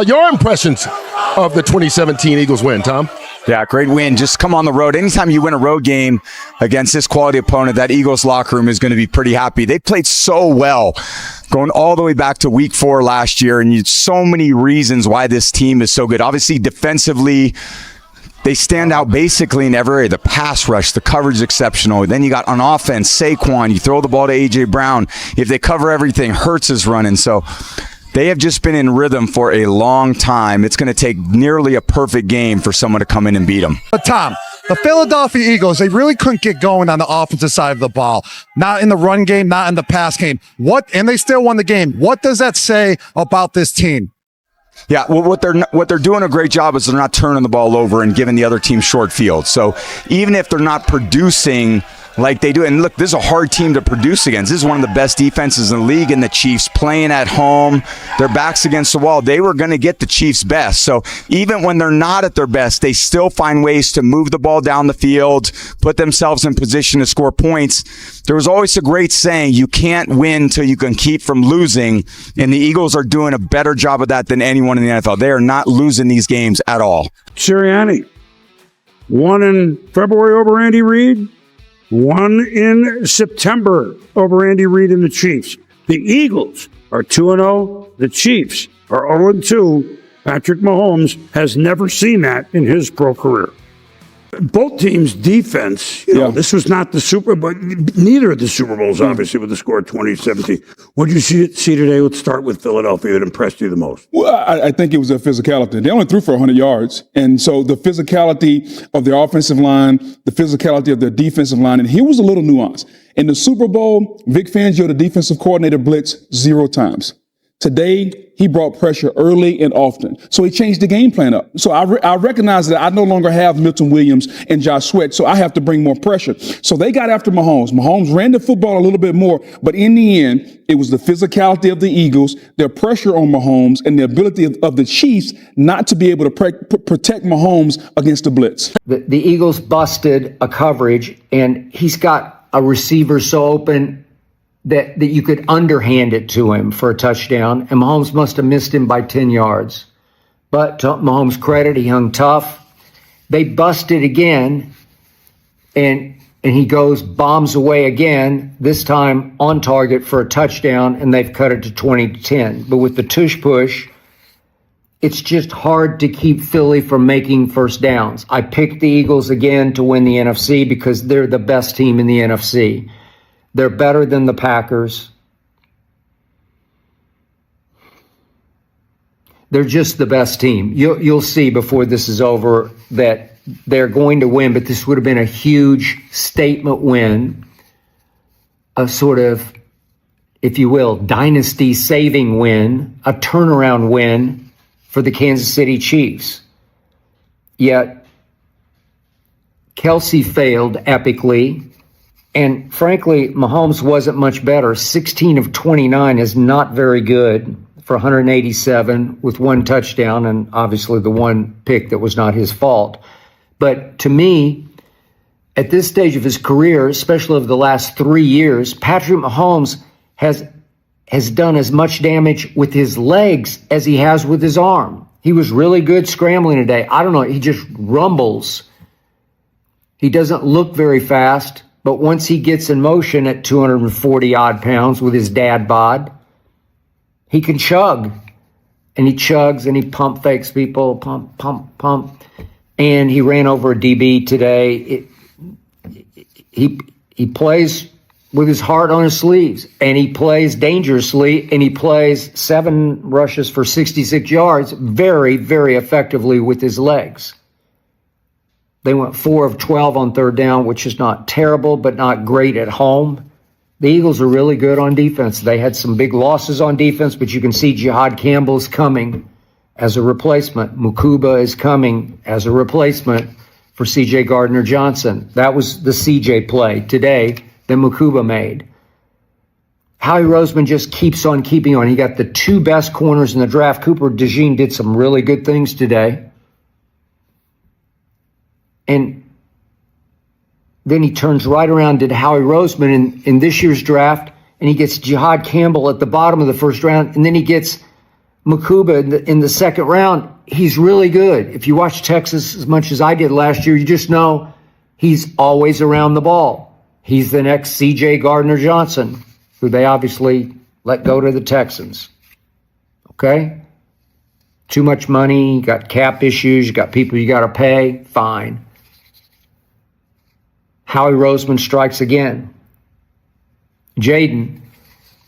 Your impressions of the 2017 Eagles win, Tom? Yeah, great win. Just come on the road. Anytime you win a road game against this quality opponent, that Eagles locker room is going to be pretty happy. They played so well going all the way back to week 4 last year, and so many reasons why this team is so good. Obviously, defensively, they stand out basically in every area. The pass rush, the coverage is exceptional. Then you got on offense, Saquon. You throw the ball to A.J. Brown. If they cover everything, Hurts is running. So they have just been in rhythm for a long time. It's going to take nearly a perfect game for someone to come in and beat them. But Tom, the Philadelphia Eagles, they really couldn't get going on the offensive side of the ball. Not in the run game, not in the pass game. And they still won the game. What does that say about this team? Yeah, well, what they're doing a great job is they're not turning the ball over and giving the other team short field. So even if they're not producing like they do, and look, this is a hard team to produce against. This is one of the best defenses in the league, and the Chiefs playing at home, their backs against the wall. They were going to get the Chiefs' best. So even when they're not at their best, they still find ways to move the ball down the field, put themselves in position to score points. There was always a great saying, you can't win till you can keep from losing, and the Eagles are doing a better job of that than anyone in the NFL. They are not losing these games at all. Sirianni won in February over Andy Reid. Won in September over Andy Reid and the Chiefs. The Eagles are 2-0. The Chiefs are 0-2. Patrick Mahomes has never seen that in his pro career. Both teams' defense, this was not the but neither of the Super Bowls, obviously, with the score of 2017. What did you see today? Let's start with Philadelphia that impressed you the most. Well, I think it was their physicality. They only threw for 100 yards. And so the physicality of their offensive line, the physicality of their defensive line, and here was a little nuance. In the Super Bowl, Vic Fangio, the defensive coordinator, blitzed 0 times. Today, he brought pressure early and often. So he changed the game plan up. So I recognize that I no longer have Milton Williams and Josh Sweat, so I have to bring more pressure. So they got after Mahomes. Mahomes ran the football a little bit more, but in the end, it was the physicality of the Eagles, their pressure on Mahomes, and the ability of the Chiefs not to be able to protect Mahomes against the blitz. The Eagles busted a coverage, and he's got a receiver so open that you could underhand it to him for a touchdown, and Mahomes must have missed him by 10 yards. But to Mahomes' credit, he hung tough. They busted again, and he bombs away again, this time on target for a touchdown, and they've cut it to 20-10. But with the tush push, it's just hard to keep Philly from making first downs. I picked the Eagles again to win the NFC because they're the best team in the NFC. They're better than the Packers. They're just the best team. You'll see before this is over that they're going to win, but this would have been a huge statement win, a sort of, if you will, dynasty saving win, a turnaround win for the Kansas City Chiefs. Yet Kelsey failed epically. And frankly, Mahomes wasn't much better. 16 of 29 is not very good for 187 with 1 touchdown and obviously the 1 pick that was not his fault. But to me, at this stage of his career, especially over the last 3 years, Patrick Mahomes has done as much damage with his legs as he has with his arm. He was really good scrambling today. I don't know, he just rumbles. He doesn't look very fast. But once he gets in motion at 240-odd pounds with his dad bod, he can chug. And he chugs and he pump fakes people, pump. And he ran over a DB today. He plays with his heart on his sleeves. And he plays dangerously. And he plays 7 rushes for 66 yards very, very effectively with his legs. They went 4 of 12 on 3rd down, which is not terrible, but not great at home. The Eagles are really good on defense. They had some big losses on defense, but you can see Jihad Campbell's coming as a replacement. Mukuba is coming as a replacement for C.J. Gardner-Johnson. That was the C.J. play today that Mukuba made. Howie Roseman just keeps on keeping on. He got the 2 best corners in the draft. Cooper DeJean did some really good things today. And then he turns right around to Howie Roseman in this year's draft, and he gets Jihad Campbell at the bottom of the 1st round, and then he gets Makuba in the second round, he's really good. If you watch Texas as much as I did last year, you just know he's always around the ball. He's the next C.J. Gardner-Johnson, who they obviously let go to the Texans. Okay? Too much money, you got cap issues, you got people you got to pay, fine. Howie Roseman strikes again. Jaden,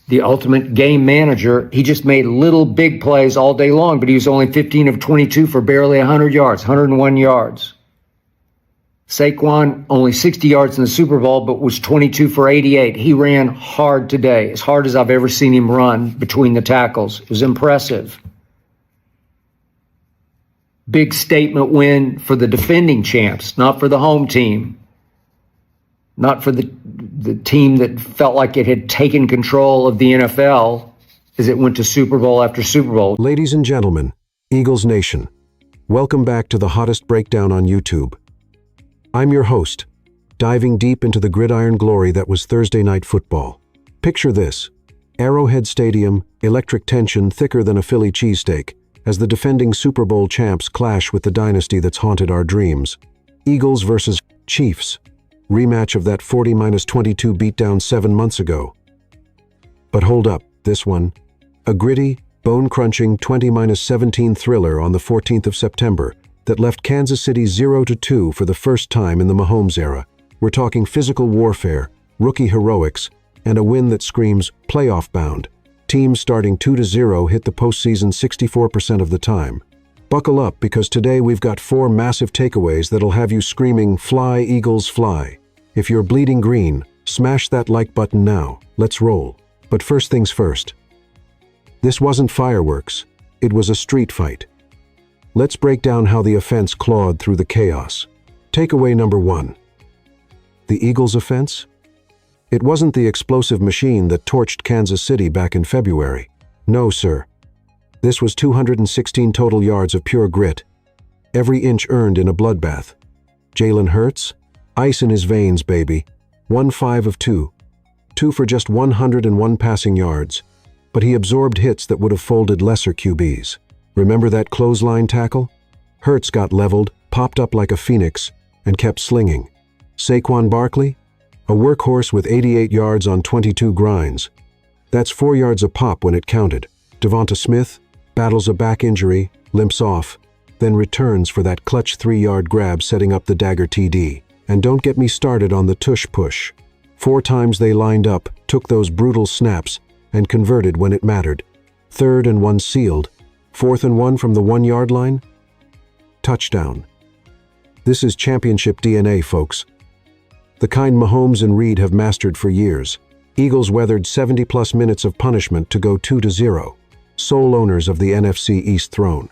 the ultimate game manager, he just made little big plays all day long, but he was only 15 of 22 for barely 100 yards, 101 yards. Saquon, only 60 yards in the Super Bowl, but was 22 for 88. He ran hard today, as hard as I've ever seen him run between the tackles. It was impressive. Big statement win for the defending champs, not for the home team. Not for the team that felt like it had taken control of the NFL as it went to Super Bowl after Super Bowl. Ladies and gentlemen, Eagles Nation, welcome back to the hottest breakdown on YouTube. I'm your host, diving deep into the gridiron glory that was Thursday Night Football. Picture this: Arrowhead Stadium, electric tension thicker than a Philly cheesesteak, as the defending Super Bowl champs clash with the dynasty that's haunted our dreams. Eagles versus Chiefs, rematch of that 40-22 beatdown 7 months ago. But hold up, this one, a gritty, bone-crunching 20-17 thriller on the 14th of September that left Kansas City 0-2 for the first time in the Mahomes era. We're talking physical warfare, rookie heroics, and a win that screams playoff bound. Teams starting 2-0 hit the postseason 64% of the time. Buckle up, because today we've got 4 massive takeaways that'll have you screaming, "Fly, Eagles, fly." If you're bleeding green, smash that like button now. Let's roll. But first things first. This wasn't fireworks. It was a street fight. Let's break down how the offense clawed through the chaos. Takeaway number 1. The Eagles' offense? It wasn't the explosive machine that torched Kansas City back in February. No, sir. This was 216 total yards of pure grit. Every inch earned in a bloodbath. Jalen Hurts? Ice in his veins, baby. 1-5 of 2. 2 for just 101 passing yards. But he absorbed hits that would have folded lesser QBs. Remember that clothesline tackle? Hurts got leveled, popped up like a phoenix, and kept slinging. Saquon Barkley? A workhorse with 88 yards on 22 grinds. That's 4 yards a pop when it counted. Devonta Smith battles a back injury, limps off, then returns for that clutch 3-yard grab, setting up the dagger TD. And don't get me started on the tush push. 4 times they lined up, took those brutal snaps, and converted when it mattered. 3rd and 1 sealed. 4th and 1 from the 1-yard line. Touchdown. This is championship DNA, folks. The kind Mahomes and Reed have mastered for years. Eagles weathered 70-plus minutes of punishment to go 2-0. Sole owners of the NFC East throne.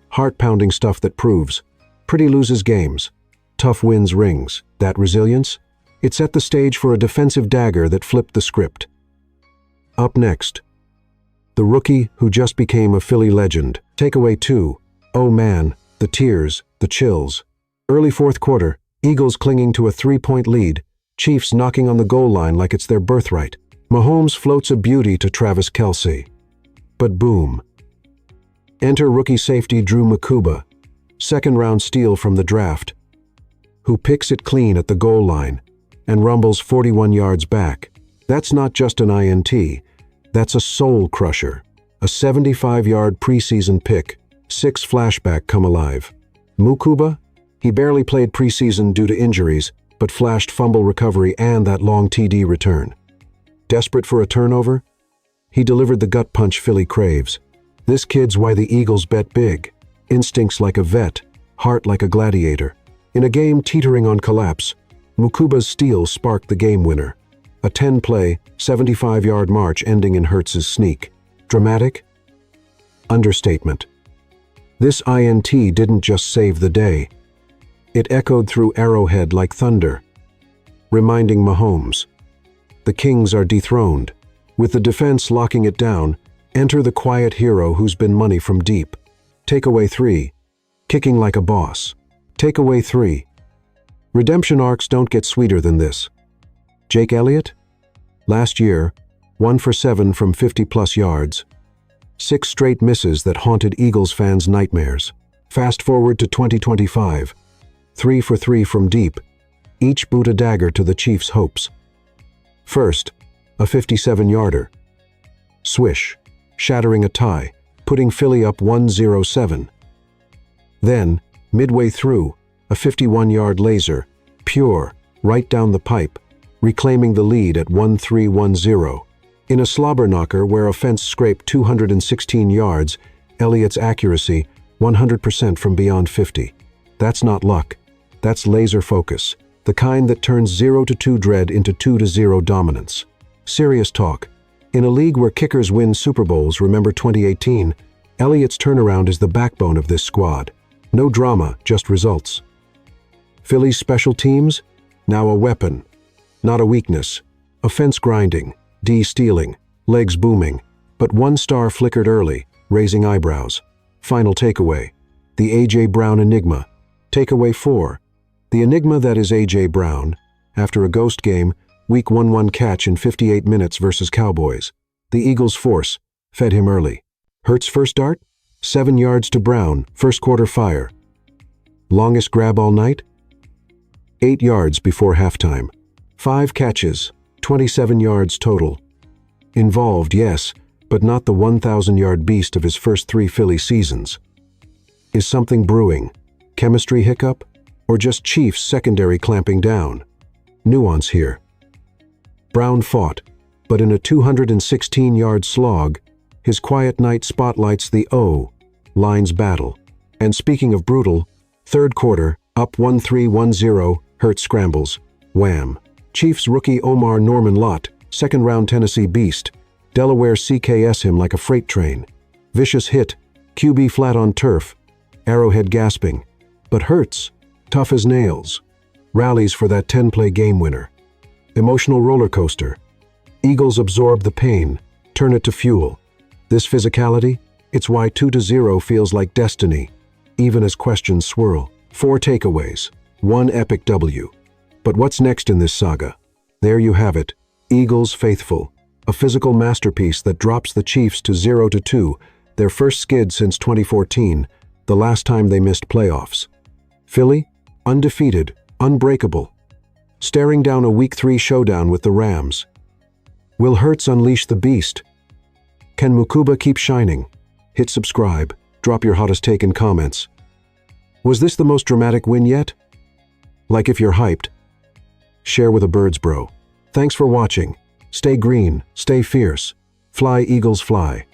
Heart-pounding stuff that proves pretty loses games. Tough wins rings. That resilience? It set the stage for a defensive dagger that flipped the script. Up next, the rookie who just became a Philly legend. Takeaway 2. Oh man, the tears, the chills. Early 4th quarter, Eagles clinging to a 3-point lead, Chiefs knocking on the goal line like it's their birthright. Mahomes floats a beauty to Travis Kelce. But boom. Enter rookie safety Drew Makuba, 2nd-round steal from the draft, who picks it clean at the goal line and rumbles 41 yards back. That's not just an INT, that's a soul crusher. A 75-yard preseason pick, 6 flashback come alive. Makuba? He barely played preseason due to injuries, but flashed fumble recovery and that long TD return. Desperate for a turnover? He delivered the gut punch Philly craves. This kid's why the Eagles bet big. Instincts like a vet, heart like a gladiator. In a game teetering on collapse, Makuba's steal sparked the game winner. A 10-play, 75-yard march ending in Hurts' sneak. Dramatic? Understatement. This INT didn't just save the day. It echoed through Arrowhead like thunder, reminding Mahomes, the Kings are dethroned. With the defense locking it down, enter the quiet hero who's been money from deep. Takeaway 3. Kicking like a boss. Takeaway 3. Redemption arcs don't get sweeter than this. Jake Elliott? Last year, 1 for 7 from 50-plus yards. 6 straight misses that haunted Eagles fans' nightmares. Fast forward to 2025. 3 for 3 from deep. Each boot a dagger to the Chiefs' hopes. First, a 57-yarder. Swish, shattering a tie, putting Philly up 1-0-7. Then, midway through, a 51-yard laser, pure, right down the pipe, reclaiming the lead at 1-3-1-0. In a slobber knocker where a fence scraped 216 yards, Elliott's accuracy 100% from beyond 50. That's not luck. That's laser focus, the kind that turns 0-2 dread into 2-0 dominance. Serious talk. In a league where kickers win Super Bowls, remember 2018, Elliott's turnaround is the backbone of this squad. No drama, just results. Philly's special teams? Now a weapon. Not a weakness. Offense grinding, D stealing, legs booming. But one star flickered early, raising eyebrows. Final takeaway. The A.J. Brown enigma. Takeaway 4. The enigma that is A.J. Brown, after a ghost game, Week 1-1 catch in 58 minutes versus Cowboys. The Eagles' force fed him early. Hurts' first dart? 7 yards to Brown, first quarter fire. Longest grab all night? 8 yards before halftime. 5 catches, 27 yards total. Involved, yes, but not the 1,000-yard beast of his first 3 Philly seasons. Is something brewing? Chemistry hiccup? Or just Chiefs secondary clamping down? Nuance here. Brown fought, but in a 216-yard slog, his quiet night spotlights the O-line's battle. And speaking of brutal, third quarter, up 1-3-1-0, Hurts scrambles. Wham. Chiefs rookie Omar Norman Lott, second-round Tennessee beast. Delaware CKS him like a freight train. Vicious hit, QB flat on turf, Arrowhead gasping. But Hurts, tough as nails, rallies for that 10-play game winner. Emotional roller coaster. Eagles absorb the pain, turn it to fuel. This physicality, it's why 2-0 feels like destiny, even as questions swirl. 4 takeaways, 1 epic W. But what's next in this saga? There you have it, Eagles faithful, a physical masterpiece that drops the Chiefs to 0-2, their first skid since 2014, the last time they missed playoffs. Philly, undefeated, unbreakable, staring down a Week 3 showdown with the Rams. Will Hurts unleash the beast? Can Mukuba keep shining? Hit subscribe, drop your hottest take in comments. Was this the most dramatic win yet? Like if you're hyped, share with a birds bro. Thanks for watching. Stay green, stay fierce. Fly Eagles fly.